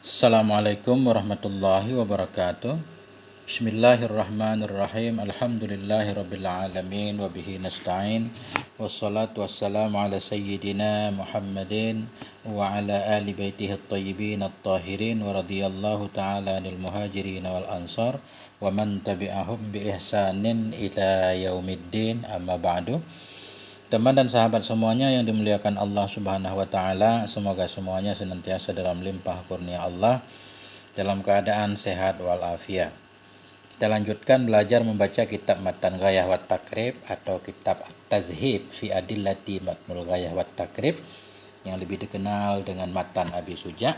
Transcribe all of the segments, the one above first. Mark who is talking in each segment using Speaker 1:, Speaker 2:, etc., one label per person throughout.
Speaker 1: Assalamualaikum warahmatullahi wabarakatuh. Bismillahirrahmanirrahim. Alhamdulillahirrabbilalamin. Wabihi nasta'in. Wassalatu wassalamu ala sayyidina Muhammadin wa ala ali baitihi at-tayyibin at-tahirin wa radiyallahu ta'ala anil muhajirin wal ansar wa man tabi'ahum bi ihsanin ila yaumiddin, amma ba'du. Teman dan sahabat semuanya yang dimuliakan Allah Subhanahu wa taala, semoga semuanya senantiasa dalam limpah kurnia Allah, dalam keadaan sehat walafiat. Kita lanjutkan belajar membaca kitab Matan Ghayah wat Takrib atau kitab At-Tazhib fi Adillati Matnul Ghayah wat Takrib yang lebih dikenal dengan Matan Abi Suja.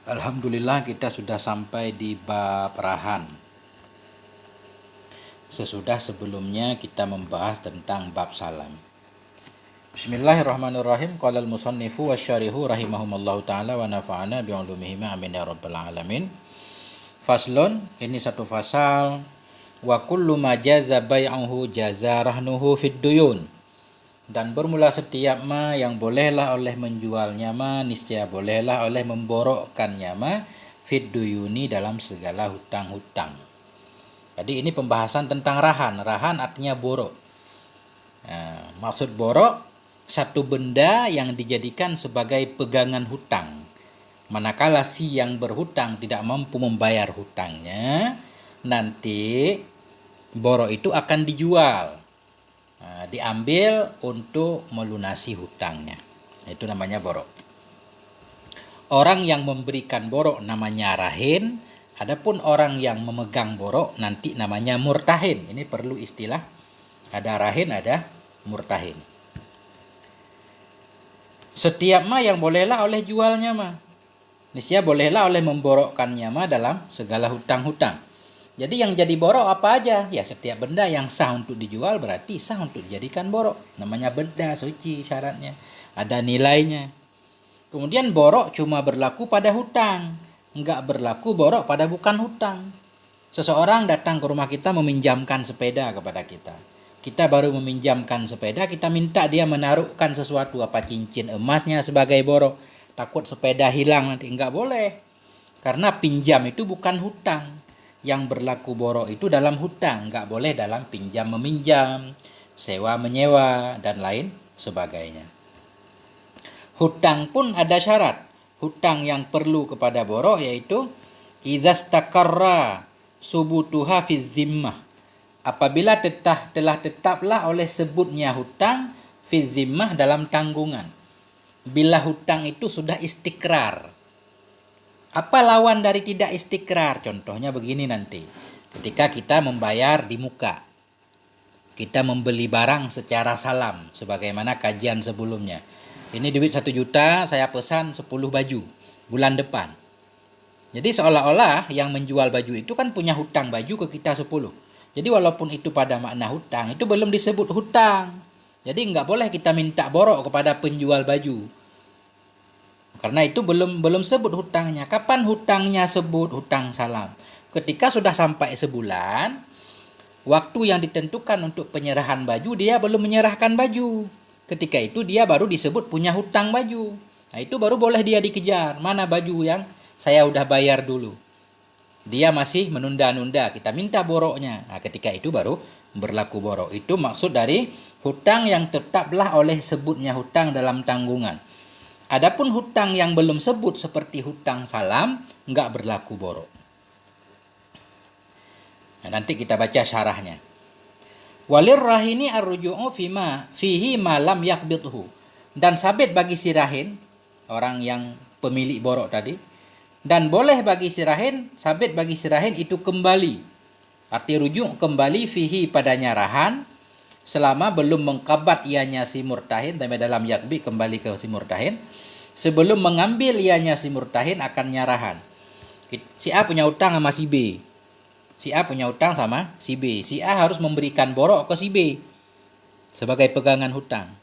Speaker 1: Alhamdulillah kita sudah sampai di bab rahan. Sesudah sebelumnya kita membahas tentang bab salam. Bismillahirrahmanirrahim. Qala al-musannifu wasyarihu rahimahumallahu ta'ala wa nafa'ana bi'ulumihima amin ya rabbal alamin. Faslun, ini satu fasal. Wa kullu ma jaza bai'uhu jaza rahnuhu fid duyun. Dan bermula setiap ma yang bolehlah oleh menjualnya ma, niscaya bolehlah oleh memborokkannya ma fid duyuni dalam segala hutang-hutang. Jadi ini pembahasan tentang rahan. Rahan artinya borok. Nah, maksud borok, satu benda yang dijadikan sebagai pegangan hutang. Manakala si yang berhutang tidak mampu membayar hutangnya, nanti borok itu akan dijual. Nah, diambil untuk melunasi hutangnya. Itu namanya borok. Orang yang memberikan borok namanya rahin. Adapun orang yang memegang borok nanti namanya murtahin. Ini perlu istilah. Ada rahin, ada murtahin. Setiap ma yang bolehlah oleh jualnya ma. Niscaya bolehlah oleh memborokkannya ma dalam segala hutang-hutang. Jadi yang jadi borok apa aja? Ya setiap benda yang sah untuk dijual berarti sah untuk dijadikan borok. Namanya benda suci syaratnya. Ada nilainya. Kemudian borok cuma berlaku pada hutang. Enggak berlaku borok pada bukan hutang. Seseorang datang ke rumah kita meminjamkan sepeda kepada kita. Kita baru meminjamkan sepeda, kita minta dia menaruhkan sesuatu, apa cincin emasnya sebagai borok. Takut sepeda hilang nanti. Enggak boleh. Karena pinjam itu bukan hutang. Yang berlaku borok itu dalam hutang. Enggak boleh dalam pinjam meminjam, sewa menyewa, dan lain sebagainya. Hutang pun ada syarat. Hutang yang perlu kepada borok yaitu izastakarra subutuha fi zimmah. Apabila telah tetaplah oleh sebutnya hutang fi zimmah dalam tanggungan. Bila hutang itu sudah istikrar. Apa lawan dari tidak istikrar? Contohnya begini nanti. Ketika kita membayar di muka. Kita membeli barang secara salam sebagaimana kajian sebelumnya. Ini duit 1 juta, saya pesan 10 baju bulan depan. Jadi seolah-olah yang menjual baju itu kan punya hutang baju ke kita 10. Jadi walaupun itu pada makna hutang, itu belum disebut hutang. Jadi nggak boleh kita minta borok kepada penjual baju. Karena itu belum sebut hutangnya. Kapan hutangnya sebut hutang salam? Ketika sudah sampai sebulan, waktu yang ditentukan untuk penyerahan baju, dia belum menyerahkan baju. Ketika itu dia baru disebut punya hutang baju. Nah itu baru boleh dia dikejar. Mana baju yang saya udah bayar dulu. Dia masih menunda-nunda. Kita minta boroknya. Nah ketika itu baru berlaku borok. Itu maksud dari hutang yang tetaplah oleh sebutnya hutang dalam tanggungan. Adapun hutang yang belum sebut seperti hutang salam, enggak berlaku borok. Nah, nanti kita baca syarahnya. Walir rahini arruju'u fihi malam yakbidhu. Dan sabit bagi si rahin, orang yang pemilik borok tadi, dan boleh bagi si rahin, sabit bagi si rahin itu kembali. Arti rujuk kembali fihi padanya rahan, selama belum mengkabat ianya si murtahin, dalam yakbi kembali ke si murtahin, sebelum mengambil ianya si murtahin akan nyarahan. Si A punya utang sama si B. Si A punya utang sama si B. Si A harus memberikan borok ke si B sebagai pegangan hutang.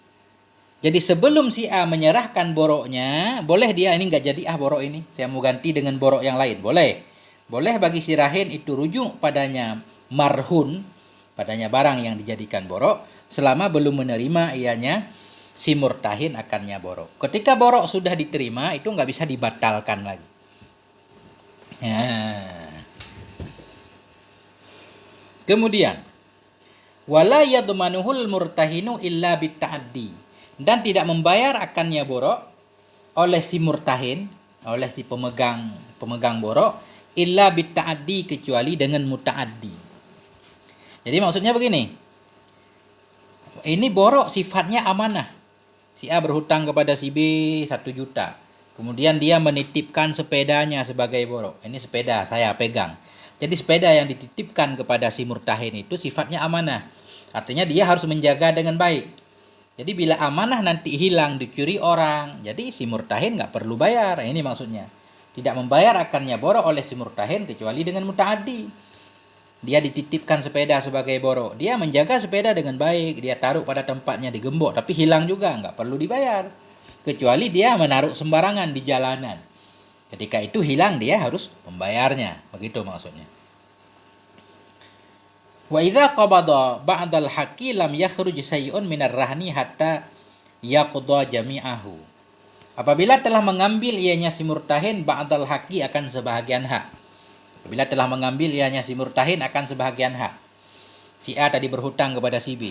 Speaker 1: Jadi sebelum si A menyerahkan boroknya, boleh dia ini nggak jadi borok ini. Saya mau ganti dengan borok yang lain. Boleh. Boleh bagi si rahin itu rujuk padanya marhun, padanya barang yang dijadikan borok, selama belum menerima ianya si murtahin akannya borok. Ketika borok sudah diterima, itu nggak bisa dibatalkan lagi. Nah. Kemudian wala yadmanuhul murtahinu illa bitta'addi, dan tidak membayar akannya borok oleh si murtahin, oleh si pemegang borok, illa bitta'addi, kecuali dengan muta'addi. Jadi maksudnya begini, ini borok sifatnya amanah. Si A berhutang kepada si B 1 juta. Kemudian dia menitipkan sepedanya sebagai borok. Ini sepeda saya pegang. Jadi sepeda yang dititipkan kepada si murtahin itu sifatnya amanah. Artinya dia harus menjaga dengan baik. Jadi bila amanah nanti hilang, dicuri orang, jadi si murtahin nggak perlu bayar. Ini maksudnya. Tidak membayar akannya borok oleh si murtahin kecuali dengan muta'addi. Dia dititipkan sepeda sebagai borok. Dia menjaga sepeda dengan baik. Dia taruh pada tempatnya, digembok. Tapi hilang juga, nggak perlu dibayar. Kecuali dia menaruh sembarangan di jalanan. Ketika itu hilang, dia harus membayarnya. Begitu maksudnya. Wa idza qabada ba'dal haqqi lam yakhruj say'un minar rahni hatta yaqda jami'ahu. Apabila telah mengambil ianya si murtahin ba'dal haqqi akan sebahagian hak. Apabila telah mengambil ianya si murtahin akan sebahagian hak. Si A tadi berhutang kepada si B.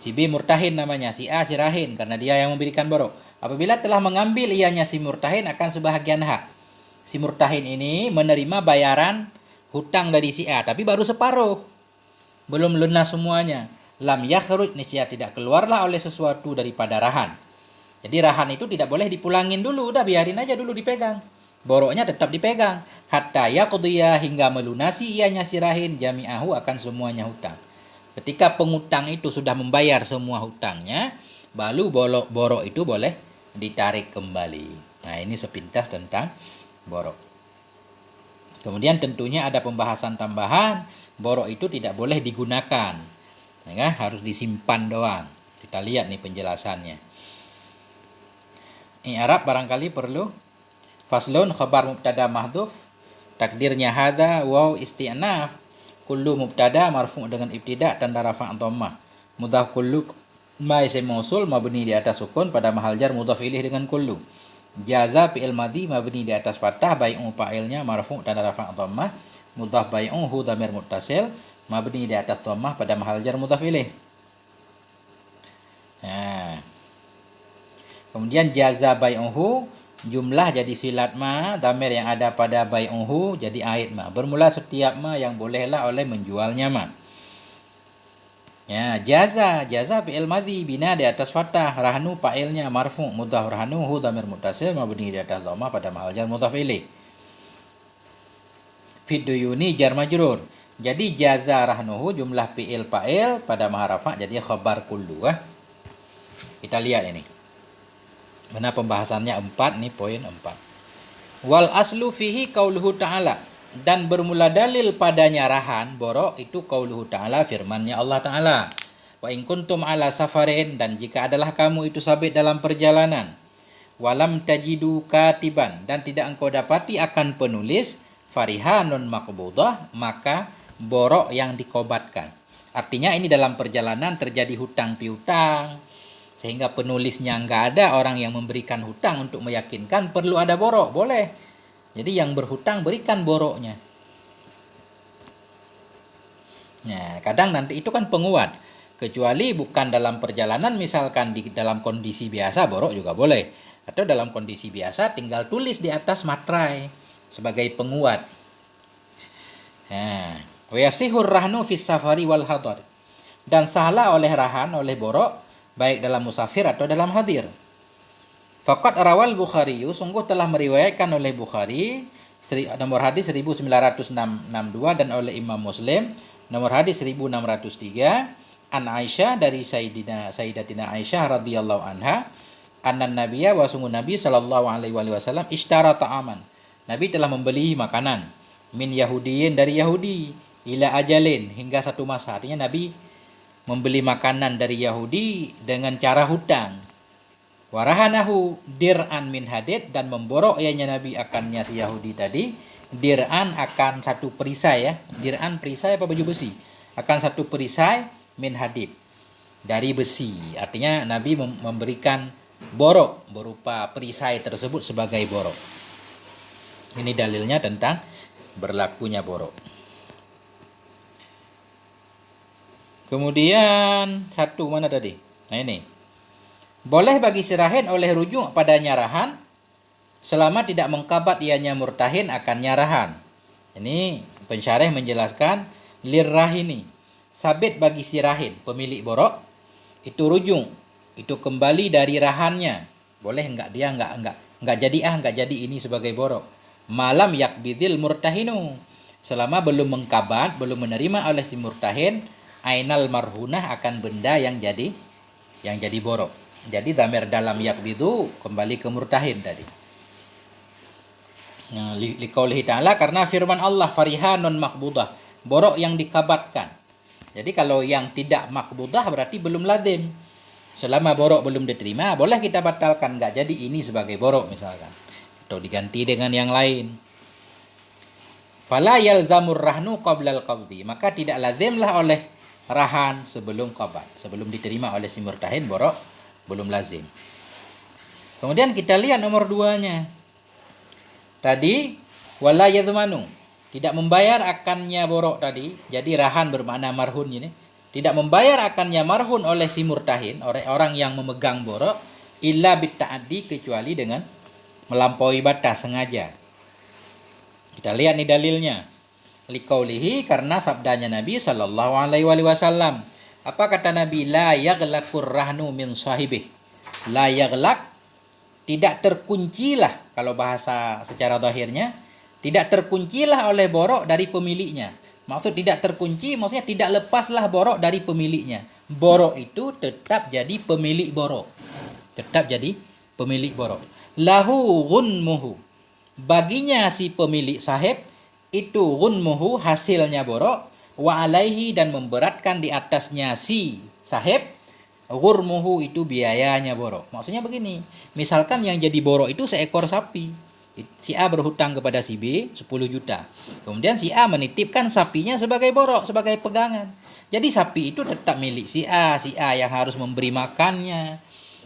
Speaker 1: Si B murtahin namanya, si A si rahin karena dia yang memberikan borok. Apabila telah mengambil ianya si murtahin akan sebahagian hak. Si murtahin ini menerima bayaran hutang dari si A, tapi baru separuh. Belum lunas semuanya. Lam yakhruj, niscaya tidak keluarlah oleh sesuatu daripada rahan. Jadi rahan itu tidak boleh dipulangin dulu, udah biarin aja dulu dipegang. Boroknya tetap dipegang. Hatta yaqdiya, hingga melunasi ianya si rahin jami'ahu, akan semuanya hutang. Ketika pengutang itu sudah membayar semua hutangnya, baru borok itu boleh ditarik kembali. Nah, ini sepintas tentang borok. Kemudian tentunya ada pembahasan tambahan, borok itu tidak boleh digunakan. Ya, harus disimpan doang. Kita lihat nih penjelasannya. I'rab barangkali perlu. Faslun, khabar mubtada mahdhuf, takdirnya hadza waw isti'naf, kullu mubtada marfu' dengan ibtida tanda rafa' dhammah, mudhaf kullu ma isim mausul mabni di atas sukun pada mahal jar mudhaf ilaih dengan kullu. Jaza fi'il madhi mabni di atas fathah, bai'u fa'ilnya marfu' tanda rafa' dhammah, mudhaf bai'u hu dhamir muttasil mabni di atas dhammah pada mahal jar mudhaf ilaih. Nah. Kemudian jaza bai'uhu, jumlah jadi silat ma, dhamir yang ada pada bai'uhu jadi aid ma. Bermula setiap ma yang bolehlah oleh menjualnya ma. Ya, jaza fi'il madhi bina di atas fathah, rahnu fa'ilnya marfu', mudhaf rahnu hu dhamir muttasil mabni di atas dhammah pada mahal jar mudhaf ilaih. Fid duyuni jar majrur. Jadi jaza rahnuhu jumlah fi'il fa'il pada maharafa jadi khabar kullu. Kita lihat ini. Mana pembahasannya 4 nih, poin 4. Wal aslu fihi qauluhu ta'ala, dan bermula dalil padanya rahan borok itu qauluhu ta'ala, firman-Nya Allah Ta'ala. Wa in kuntum ala safarin, dan jika adalah kamu itu sabit dalam perjalanan. Walam tajidu katiban, dan tidak engkau dapati akan penulis, farihanun maqbudah, maka borok yang dikobatkan. Artinya ini dalam perjalanan terjadi hutang piutang, sehingga penulisnya nggak ada, orang yang memberikan hutang untuk meyakinkan perlu ada borok, boleh. Jadi yang berhutang berikan boroknya. Nah, kadang nanti itu kan penguat. Kecuali bukan dalam perjalanan, misalkan di dalam kondisi biasa borok juga boleh. Atau dalam kondisi biasa tinggal tulis di atas matrai sebagai penguat. Nah, wa yasihur rahnu fis safari wal hadar. Dan sahlah oleh rahan, oleh borok, baik dalam musafir atau dalam hadir. Faqad rawal Bukhari, sungguh telah meriwayatkan oleh Bukhari nomor hadis 1962 dan oleh Imam Muslim nomor hadis 1603 an Aisyah dari Sayyidatina Aisyah radhiyallahu anha, annan nabiyya, wa sungguh Nabi sallallahu alaihi wasallam ishtara ta'aman. Nabi telah membeli makanan min Yahudiyin, dari Yahudi, ila ajalin, hingga satu masa. Artinya Nabi membeli makanan dari Yahudi dengan cara hutang. Warahanahu dir'an min hadid, dan memborok ianya Nabi akannya si Yahudi tadi, dir'an akan satu perisai ya. Dir'an perisai apa baju besi? Akan satu perisai min hadid, dari besi. Artinya Nabi memberikan borok berupa perisai tersebut sebagai borok. Ini dalilnya tentang berlakunya borok. Kemudian satu mana tadi? Nah ini. Boleh bagi si rahin oleh rujuk pada nyarahan selama tidak mengkabat ianya murtahin akan nyarahan. Ini pensyarah menjelaskan lirrahini. Sabit bagi si rahin pemilik borok itu rujuk, itu kembali dari rahannya. Boleh enggak dia enggak jadi ini sebagai borok. Malam yakbidil murtahinu. Selama belum mengkabat, belum menerima oleh si murtahin ainal marhunah akan benda yang jadi borok. Jadi dhamir dalam yakbidu kembali ke murtahin tadi. Nah, liqaulihi ta'ala karena firman Allah farihanun makbudah, borok yang dikabatkan. Jadi kalau yang tidak makbudah berarti belum lazim. Selama borok belum diterima, boleh kita batalkan, enggak jadi ini sebagai borok misalkan. Atau diganti dengan yang lain. Fala yalzamur rahnu qablal qabdi, maka tidak lazimlah oleh rahan sebelum qabat, sebelum diterima oleh si murtahin borok belum lazim. Kemudian kita lihat nomor 2-nya. Tadi wala yadmanu, tidak membayar akannya borok tadi. Jadi rahan bermakna marhun ini. Tidak membayar akannya marhun oleh si murtahin, oleh orang yang memegang borok illa bitta'addi, kecuali dengan melampaui batas sengaja. Kita lihat nih dalilnya. Liqaulihi, karena sabdanya Nabi sallallahu alaihi wasallam. Apa kata Nabi? La yaghlaqur rahnu min sahibih. La yaghlaq, tidak terkuncilah, kalau bahasa secara zahirnya, tidak terkuncilah oleh borok dari pemiliknya. Maksud tidak terkunci, maksudnya tidak lepaslah borok dari pemiliknya. Borok itu tetap jadi pemilik borok. Tetap jadi pemilik borok. Lahu ghunmuhu, baginya si pemilik sahib itu ghunmuhu hasilnya borok, wa alaihi dan memberatkan di atasnya si sahib ghurmuhu itu biayanya borok. Maksudnya begini, misalkan yang jadi borok itu seekor sapi. Si A berhutang kepada si B 10 juta. Kemudian si A menitipkan sapinya sebagai borok, sebagai pegangan. Jadi sapi itu tetap milik si A yang harus memberi makannya,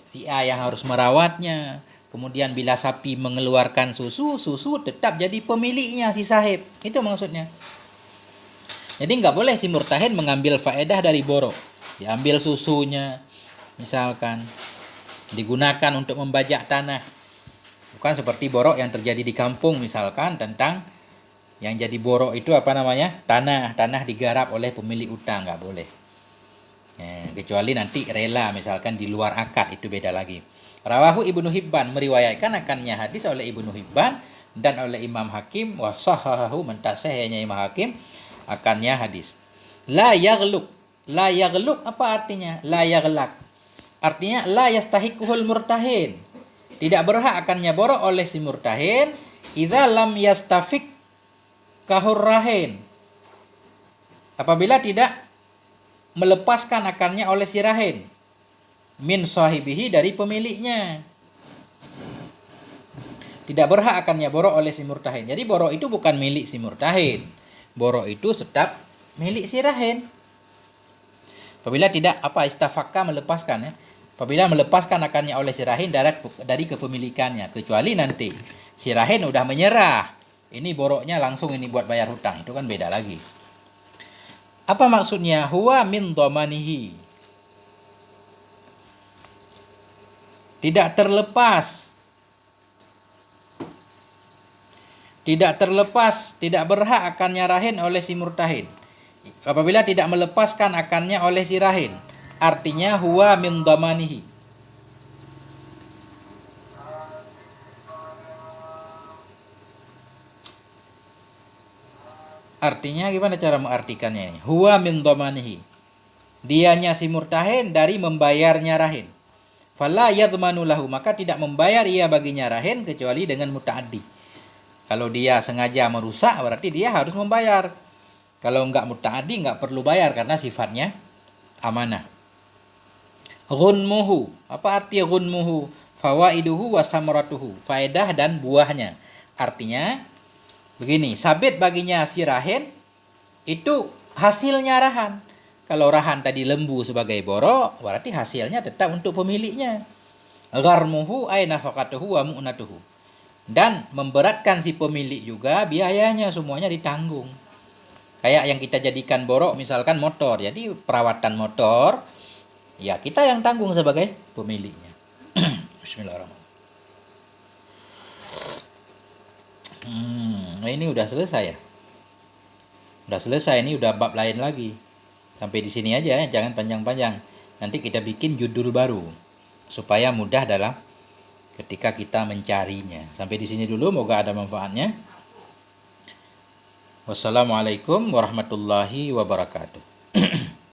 Speaker 1: si A yang harus merawatnya. Kemudian bila sapi mengeluarkan susu tetap jadi pemiliknya si sahib. Itu maksudnya. Jadi nggak boleh si murtahin mengambil faedah dari borok. Diambil susunya, misalkan, digunakan untuk membajak tanah. Bukan seperti borok yang terjadi di kampung misalkan, tentang yang jadi borok itu tanah digarap oleh pemilik utang, nggak boleh. Kecuali nanti rela misalkan di luar akad, itu beda lagi. Rawahu Ibnu Hibban, meriwayatkan akannya hadis oleh Ibnu Hibban dan oleh Imam Hakim, wa sahahahu, mentasihnya Imam Hakim akannya hadis. La yaghluk apa artinya? La yaghlak, artinya la yastahiquhul murtahin, tidak berhak akannya borok oleh si murtahin idza lam yastafik kahur rahin, apabila tidak melepaskan akannya oleh si rahin min sahibihi, dari pemiliknya. Tidak berhak akannya borok oleh si murtahin. Jadi borok itu bukan milik si murtahin, borok itu tetap milik si rahin. Apabila tidak istafakka, melepaskan, ya. Apabila melepaskan akannya oleh si rahin dari kepemilikannya, kecuali nanti si rahin udah menyerah, ini boroknya langsung ini buat bayar hutang, itu kan beda lagi. Apa maksudnya? Huwa min dhamanihi, tidak terlepas, tidak berhak akannya rahin oleh si murtahin apabila tidak melepaskan akannya oleh si rahin. Artinya huwa min dhamanihi, artinya gimana cara mengartikannya ini? Huwa min dhamanihi, dianya si murtahin dari membayarnya rahin. Fala yadmanu lahu, maka tidak membayar ia baginya rahin kecuali dengan muta'addi. Kalau dia sengaja merusak berarti dia harus membayar. Kalau enggak muta'addi enggak perlu bayar karena sifatnya amanah. Ghunmuhu, apa arti ghunmuhu? Fawaiduhu wa samaratuhu, faedah dan buahnya. Artinya begini, sabit baginya si rahin itu hasilnya rahan. Kalau rahan tadi lembu sebagai borok, berarti hasilnya tetap untuk pemiliknya. Gharmuhu ay nafaqatuhu wa mu'natuhu. Dan memberatkan si pemilik juga, biayanya semuanya ditanggung. Kayak yang kita jadikan borok misalkan motor. Jadi perawatan motor, ya kita yang tanggung sebagai pemiliknya. Bismillahirrahmanirrahim. Nah ini udah selesai ya. Udah selesai, ini udah bab lain lagi. Sampai di sini aja ya, jangan panjang-panjang. Nanti kita bikin judul baru supaya mudah dalam ketika kita mencarinya. Sampai di sini dulu, moga ada manfaatnya. Wassalamualaikum warahmatullahi wabarakatuh.